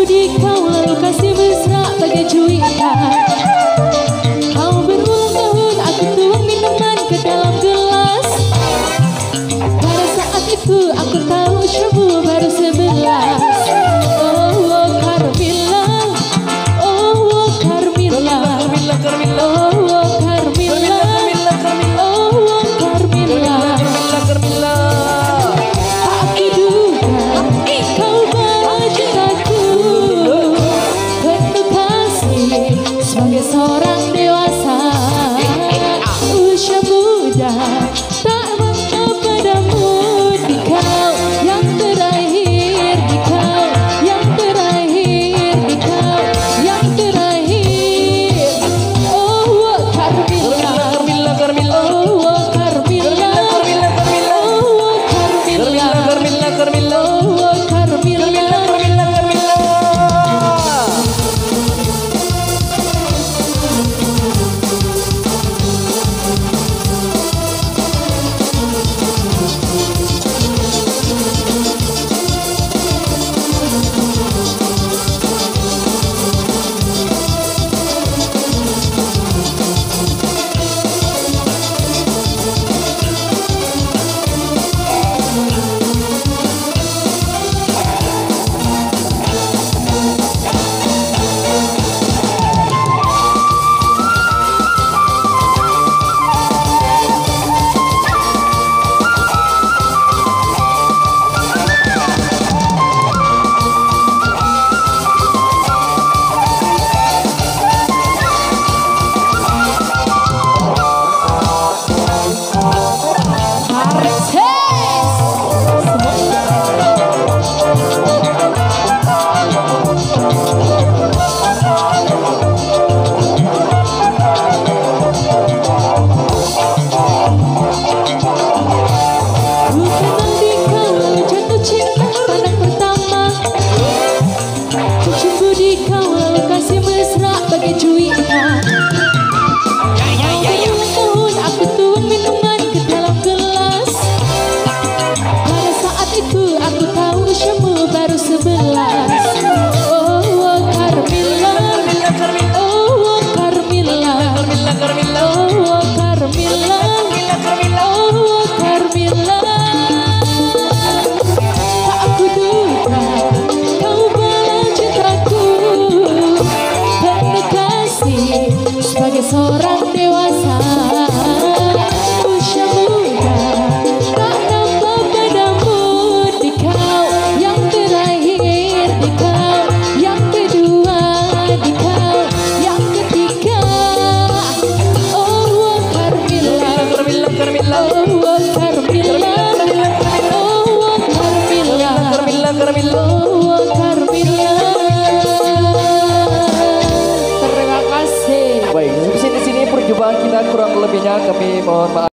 budi kau lalu kasih mesra bagai cuitan. Kau berulang tahun aku tuang minuman ke dalam gelas. Pada saat itu aku tahu usiamu baru 11. Oh Carmilla, oh Carmilla, Carmilla, Carmilla, oh Carmilla, Carmilla, Carmilla, oh Carmilla. Carmilla. Aku duga kau bawa cintaku penuh kasih sebagai seorang dewasa. Usia muda tak bangga padamu. Di kau yang terakhir, di kau yang terakhir, di kau yang terakhir. Oh Carmilla, Carmilla, Carmilla, oh Carmilla, Carmilla, Carmilla, oh Carmilla, Carmilla, Carmilla, oh Carmilla. Carmilla, Carmilla. Sebagai seorang dewasa, usia muda tak nampak padamu. Di kau yang terakhir, di kau yang kedua, di kau yang ketiga. Oh Carmilla, Carmilla, Carmilla, oh Carmilla, oh Carmilla, Carmilla, Carmilla. oh Carmilla. Terima kasih. Baik, di sini perjumpaan kita kurang lebihnya kami mohon maaf.